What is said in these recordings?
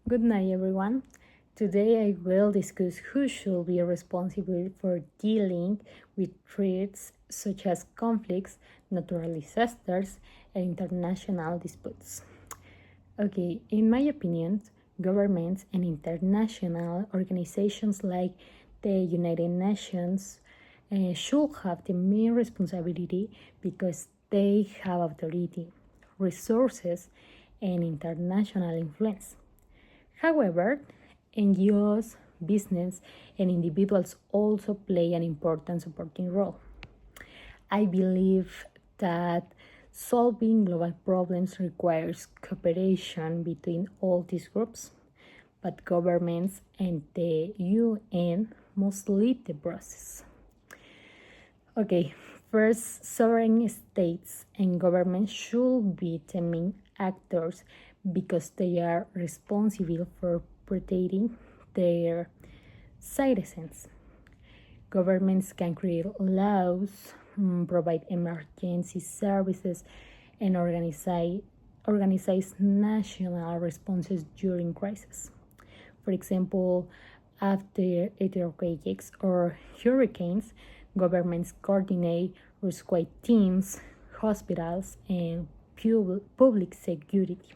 Good night, everyone. Today I will discuss who should be responsible for dealing with threats such as conflicts, natural disasters, and international disputes. Okay, in my opinion, governments and international organizations like the United Nations should have the main responsibility because they have authority, resources, and international influence. However, NGOs, business, and individuals also play an important supporting role. I believe that solving global problems requires cooperation between all these groups, but governments and the UN must lead the process. Okay, first, sovereign states and governments should be the main actors because they are responsible for protecting their citizens. Governments can create laws, provide emergency services, and organize national responses during crisis. For example, after earthquakes or hurricanes, governments coordinate rescue teams, hospitals, and public security.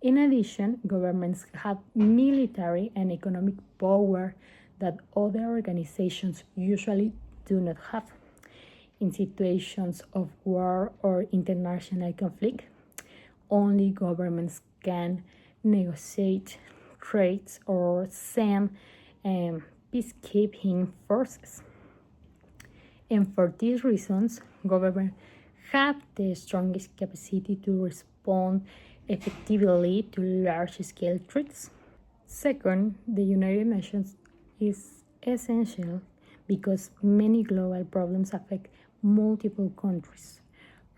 In addition, governments have military and economic power that other organizations usually do not have. In situations of war or international conflict, only governments can negotiate trades or send peacekeeping forces. And for these reasons, governments have the strongest capacity to respond effectively to large-scale threats. Second, the United Nations is essential because many global problems affect multiple countries.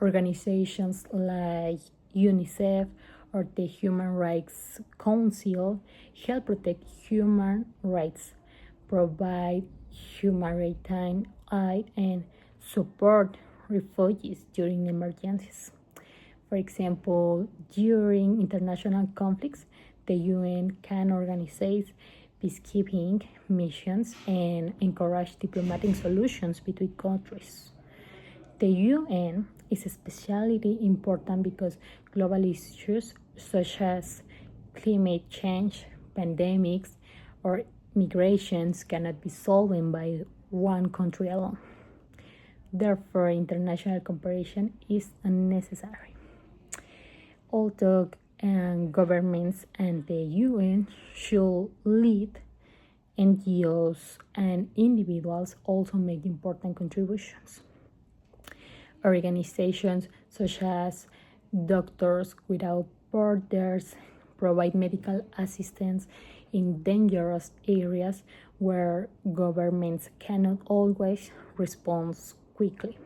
Organizations like UNICEF or the Human Rights Council help protect human rights, provide humanitarian aid, and support refugees during emergencies. For example, during international conflicts, the UN can organize peacekeeping missions and encourage diplomatic solutions between countries. The UN is especially important because global issues such as climate change, pandemics, or migrations cannot be solved by one country alone. Therefore, international cooperation is unnecessary. Although governments and the UN should lead, NGOs and individuals also make important contributions. Organizations such as Doctors Without Borders provide medical assistance in dangerous areas where governments cannot always respond quickly.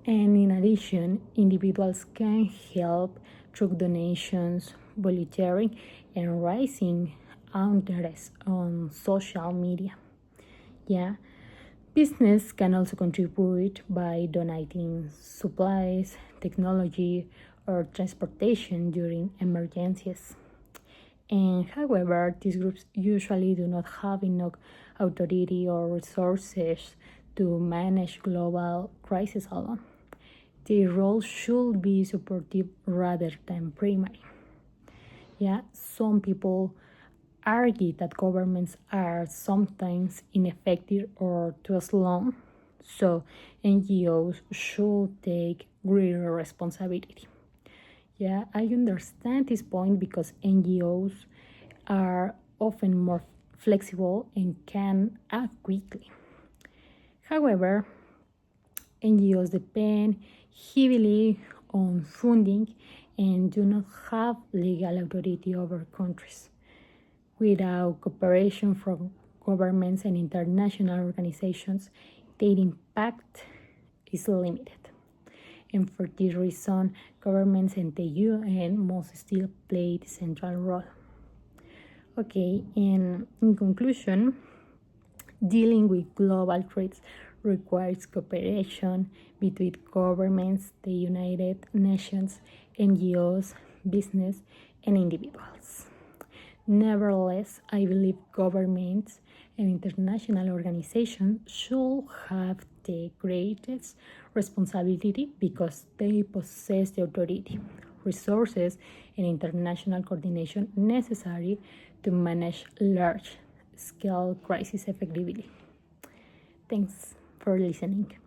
And in addition, individuals can help through donations, volunteering, and raising awareness on social media. Yeah, business can also contribute by donating supplies, technology, or transportation during emergencies. And however, these groups usually do not have enough authority or resources to manage global crises alone. Their role should be supportive rather than primary. Yeah, some people argue that governments are sometimes ineffective or too slow, so NGOs should take greater responsibility. Yeah, I understand this point because NGOs are often more flexible and can act quickly. However, NGOs depend heavily on funding and do not have legal authority over countries. Without cooperation from governments and international organizations, their impact is limited. And for this reason, governments and the UN must still play the central role. Okay, and in conclusion, dealing with global threats requires cooperation between governments, the United Nations, NGOs, business, and individuals. Nevertheless, I believe governments and international organizations should have the greatest responsibility because they possess the authority, resources, and international coordination necessary to manage large scale crises effectively. Thanks for listening.